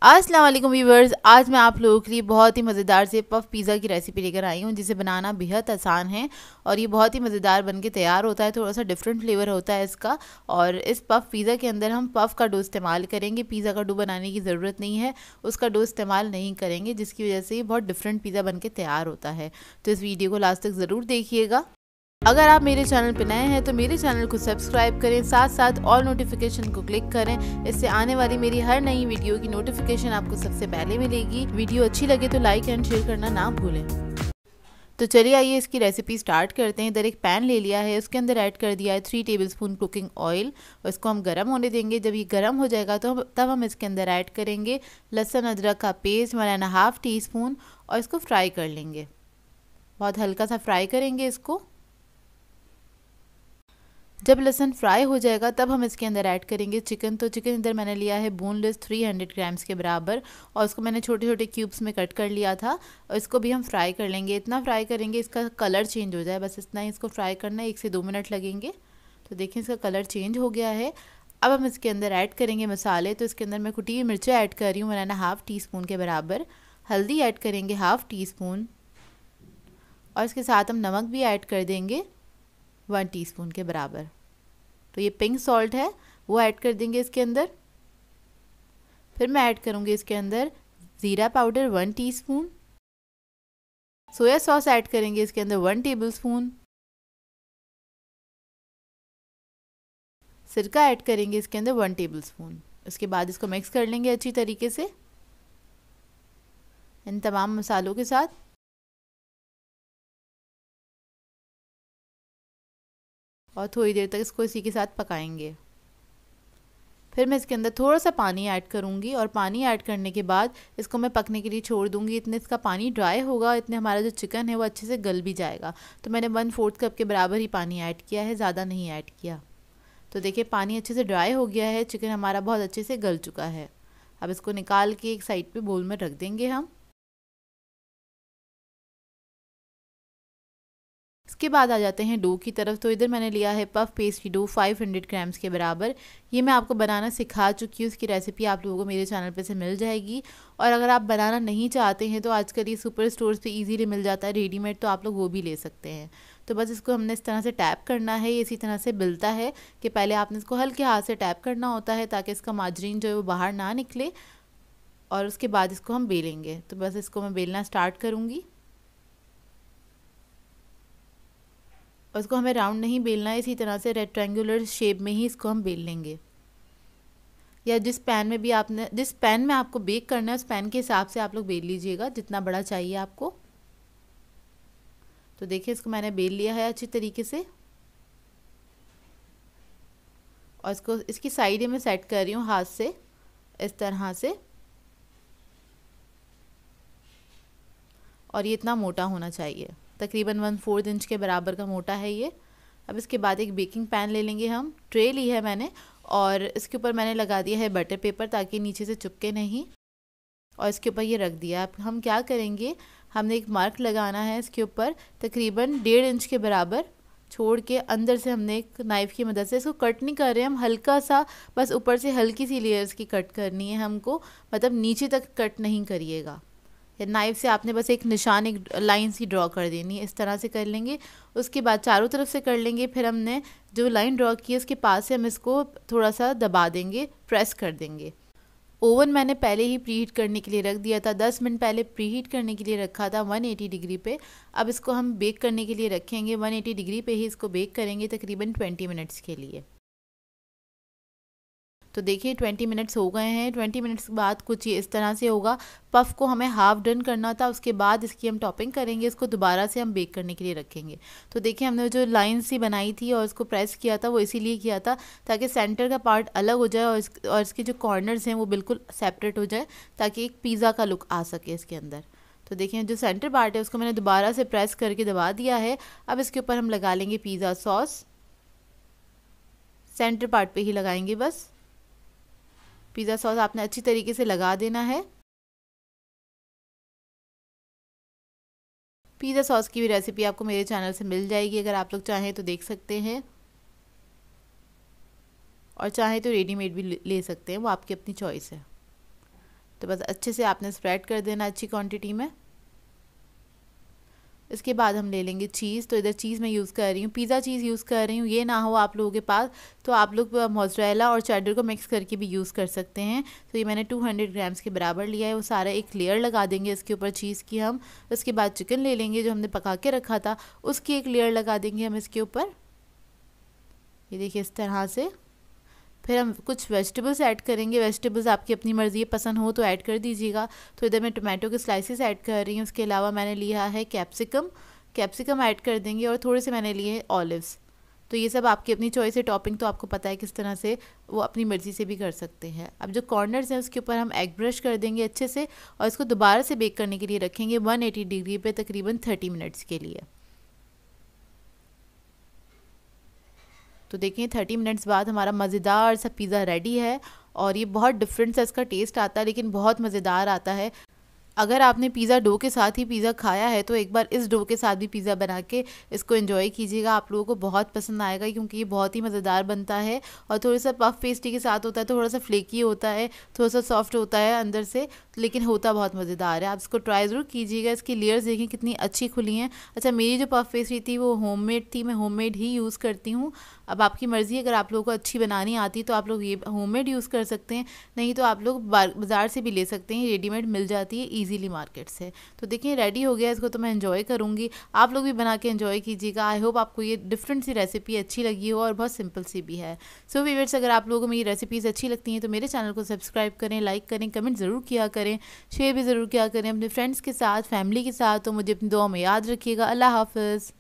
अस्सलाम वालेकुम व्यूवर्स, आज मैं आप लोगों के लिए बहुत ही मज़ेदार से पफ़ पिज़्ज़ा की रेसिपी लेकर आई हूँ जिसे बनाना बेहद आसान है और ये बहुत ही मज़ेदार बनके तैयार होता है। थोड़ा सा डिफरेंट फ्लेवर होता है इसका। और इस पफ़ पिज़्ज़ा के अंदर हम पफ़ का डो इस्तेमाल करेंगे, पिज़्ज़ा का डो बनाने की ज़रूरत नहीं है, उसका डो इस्तेमाल नहीं करेंगे, जिसकी वजह से ये बहुत डिफरेंट पिज़्ज़ा बनके तैयार होता है। तो इस वीडियो को लास्ट तक ज़रूर देखिएगा। अगर आप मेरे चैनल पर नए हैं तो मेरे चैनल को सब्सक्राइब करें, साथ साथ ऑल नोटिफिकेशन को क्लिक करें। इससे आने वाली मेरी हर नई वीडियो की नोटिफिकेशन आपको सबसे पहले मिलेगी। वीडियो अच्छी लगे तो लाइक एंड शेयर करना ना भूलें। तो चलिए आइए इसकी रेसिपी स्टार्ट करते हैं। इधर एक पैन ले लिया है, उसके अंदर ऐड कर दिया है 3 टेबलस्पून कुकिंग ऑयल और इसको हम गर्म होने देंगे। जब ये गर्म हो जाएगा तो तब हम इसके अंदर ऐड करेंगे लहसुन अदरक का पेस्ट 1.5 टीस्पून और इसको फ्राई कर लेंगे। बहुत हल्का सा फ्राई करेंगे इसको। जब लहसुन फ्राई हो जाएगा तब हम इसके अंदर ऐड करेंगे चिकन। तो चिकन इधर मैंने लिया है बोनलेस 300 ग्राम्स के बराबर और उसको मैंने छोटे छोटे क्यूब्स में कट कर लिया था और इसको भी हम फ्राई कर लेंगे। इतना फ्राई करेंगे इसका कलर चेंज हो जाए, बस इतना ही इसको फ्राई करना है, 1 से 2 मिनट लगेंगे। तो देखिए इसका कलर चेंज हो गया है। अब हम इसके अंदर ऐड करेंगे मसाले। तो इसके अंदर मैं कुटी हुई मिर्चें ऐड कर रही हूँ 1.5 टीस्पून के बराबर। हल्दी ऐड करेंगे 1/2 टीस्पून और इसके साथ हम नमक भी ऐड कर देंगे 1 टीस्पून के बराबर। तो ये पिंक सॉल्ट है वो ऐड कर देंगे इसके अंदर। फिर मैं ऐड करूँगी इसके अंदर ज़ीरा powder 1 teaspoon. Soya sauce add करेंगे इसके अंदर 1 टेबलस्पून। सिरका ऐड करेंगे इसके अंदर 1 टेबलस्पून। उसके बाद इसको मिक्स कर लेंगे अच्छी तरीके से इन तमाम मसालों के साथ। और थोड़ी देर तक इसको इसी के साथ पकाएंगे। फिर मैं इसके अंदर थोड़ा सा पानी ऐड करूँगी और पानी ऐड करने के बाद इसको मैं पकने के लिए छोड़ दूँगी। इतने इसका पानी ड्राई होगा, इतने हमारा जो चिकन है वो अच्छे से गल भी जाएगा। तो मैंने 1/4 कप के बराबर ही पानी ऐड किया है, ज़्यादा नहीं ऐड किया। तो देखिए पानी अच्छे से ड्राई हो गया है, चिकन हमारा बहुत अच्छे से गल चुका है। अब इसको निकाल के एक साइड पर बोल में रख देंगे हम। इसके बाद आ जाते हैं डो की तरफ। तो इधर मैंने लिया है पफ पेस्ट्री डो 500 ग्राम्स के बराबर। ये मैं आपको बनाना सिखा चुकी हूँ, उसकी रेसिपी आप लोगों को मेरे चैनल पे से मिल जाएगी। और अगर आप बनाना नहीं चाहते हैं तो आजकल ये सुपर स्टोर्स पे इजीली मिल जाता है रेडीमेड, तो आप लोग वो भी ले सकते हैं। तो बस इसको हमने इस तरह से टैप करना है। ये इसी तरह से बिलता है कि पहले आपने इसको हल्के हाथ से टैप करना होता है ताकि इसका माजरीन जो है वो बाहर ना निकले। और उसके बाद इसको हम बेलेंगे। तो बस इसको मैं बेलना स्टार्ट करूँगी। और इसको हमें राउंड नहीं बेलना है, इसी तरह से रेक्टेंगुलर शेप में ही इसको हम बेल लेंगे। या जिस पैन में आपको बेक करना है उस पैन के हिसाब से आप लोग बेल लीजिएगा, जितना बड़ा चाहिए आपको। तो देखिए इसको मैंने बेल लिया है अच्छी तरीके से और इसको इसकी साइड में सेट कर रही हूँ हाथ से इस तरह से। और ये इतना मोटा होना चाहिए, तकरीबन 1/4 इंच के बराबर का मोटा है ये। अब इसके बाद एक बेकिंग पैन ले लेंगे हम। ट्रे ली है मैंने और इसके ऊपर मैंने लगा दिया है बटर पेपर ताकि नीचे से चिपके नहीं। और इसके ऊपर ये रख दिया। अब हम क्या करेंगे, हमने एक मार्क लगाना है इसके ऊपर तकरीबन 1.5 इंच के बराबर छोड़ के अंदर से हमने एक नाइफ़ की मदद से इसको कट नहीं कर रहे हम, हल्का सा बस ऊपर से हल्की सी लेयर्स की कट करनी है हमको, मतलब नीचे तक कट नहीं करिएगा। नाइफ से आपने बस एक निशान, एक लाइन सी ड्रॉ कर देनी है, इस तरह से कर लेंगे। उसके बाद चारों तरफ से कर लेंगे। फिर हमने जो लाइन ड्रॉ की है उसके पास से हम इसको थोड़ा सा दबा देंगे, प्रेस कर देंगे। ओवन मैंने पहले ही प्रीहीट करने के लिए रख दिया था, 10 मिनट पहले प्रीहीट करने के लिए रखा था 180 डिग्री पे। अब इसको हम बेक करने के लिए रखेंगे 180 डिग्री पे ही इसको बेक करेंगे तकरीबन 20 मिनट्स के लिए। तो देखिए 20 मिनट्स हो गए हैं। 20 मिनट्स बाद कुछ ये इस तरह से होगा। पफ़ को हमें हाफ़ डन करना था, उसके बाद इसकी हम टॉपिंग करेंगे, इसको दोबारा से हम बेक करने के लिए रखेंगे। तो देखिए हमने जो लाइन सी बनाई थी और उसको प्रेस किया था वो इसीलिए किया था ताकि सेंटर का पार्ट अलग हो जाए और इसके जो कॉर्नर्स हैं वो बिल्कुल सेपरेट हो जाए ताकि एक पिज़्ज़ा का लुक आ सके इसके अंदर। तो देखिए जो सेंटर पार्ट है उसको मैंने दोबारा से प्रेस करके दबा दिया है। अब इसके ऊपर हम लगा लेंगे पिज़्ज़ा सॉस, सेंटर पार्ट पे ही लगाएंगे बस। पिज़्ज़ा सॉस आपने अच्छी तरीके से लगा देना है। पिज़्ज़ा सॉस की भी रेसिपी आपको मेरे चैनल से मिल जाएगी, अगर आप लोग चाहें तो देख सकते हैं और चाहें तो रेडीमेड भी ले सकते हैं, वो आपकी अपनी चॉइस है। तो बस अच्छे से आपने स्प्रेड कर देना अच्छी क्वांटिटी में। इसके बाद हम ले लेंगे चीज़। तो इधर चीज़ मैं यूज़ कर रही हूँ, पिज़्ज़ा चीज़ यूज़ कर रही हूँ। ये ना हो आप लोगों के पास तो आप लोग मोज़रेला और चेडर को मिक्स करके भी यूज़ कर सकते हैं। तो ये मैंने 200 ग्राम्स के बराबर लिया है। वो सारा एक लेयर लगा देंगे इसके ऊपर चीज़ की हम। उसके बाद चिकन ले लेंगे जो हमने पका के रखा था, उसकी एक लेयर लगा देंगे हम इसके ऊपर। ये देखिए इस तरह से। फिर हम कुछ वेजिटेबल्स ऐड करेंगे। वेजिटेबल्स आपकी अपनी मर्ज़ी पसंद हो तो ऐड कर दीजिएगा। तो इधर मैं टोमेटो के स्लाइसेस ऐड कर रही हूँ। उसके अलावा मैंने लिया है कैप्सिकम ऐड कर देंगे, और थोड़े से मैंने लिए हैं ऑलिव्स। तो ये सब आपकी अपनी चॉइस है। टॉपिंग तो आपको पता है किस तरह से वो अपनी मर्ज़ी से भी कर सकते हैं। अब जो कॉर्नर्स हैं उसके ऊपर हम एग ब्रश कर देंगे अच्छे से, और इसको दोबारा से बेक करने के लिए रखेंगे 180 डिग्री पे तकरीबन 30 मिनट्स के लिए। तो देखिए 30 मिनट्स बाद हमारा मज़ेदार सा पिज़्ज़ा रेडी है, और ये बहुत डिफरेंट सा इसका टेस्ट आता है, लेकिन बहुत मज़ेदार आता है। अगर आपने पिज़्ज़ा डो के साथ ही पिज़्ज़ा खाया है तो एक बार इस डो के साथ भी पिज़्ज़ा बना के इसको एंजॉय कीजिएगा। आप लोगों को बहुत पसंद आएगा, क्योंकि ये बहुत ही मज़ेदार बनता है और थोड़ा सा पफ पेस्ट्री के साथ होता है, थोड़ा सा फ्लेकी होता है, थोड़ा सा सॉफ्ट होता है अंदर से, लेकिन होता बहुत मज़ेदार है। आप इसको ट्राई ज़रूर कीजिएगा। इसकी लेयर्स देखें कितनी अच्छी खुली हैं। अच्छा, मेरी जो पफ पेस्ट्री थी वो होममेड थी, मैं होममेड ही यूज़ करती हूँ। अब आपकी मर्ज़ी, अगर आप लोगों को अच्छी बनानी आती तो आप लोग ये होममेड यूज़ कर सकते हैं, नहीं तो आप लोग बाज़ार से भी ले सकते हैं, रेडीमेड मिल जाती है ईजीली मार्केट से। तो देखिए रेडी हो गया, इसको तो मैं एंजॉय करूँगी, आप लोग भी बना के एंजॉय कीजिएगा। आई होप आपको ये डिफरेंट सी रेसिपी अच्छी लगी हो, और बहुत सिंपल सी भी है। सो व्यूअर्स, अगर आप लोगों को मेरी रेसिपीज़ अच्छी लगती हैं तो मेरे चैनल को सब्सक्राइब करें, लाइक करें, कमेंट ज़रूर किया करें, शेयर भी ज़रूर किया करें अपने फ्रेंड्स के साथ, फैमिली के साथ। तो मुझे अपनी दुआ में याद रखिएगा। अल्लाह हाफ़िज़।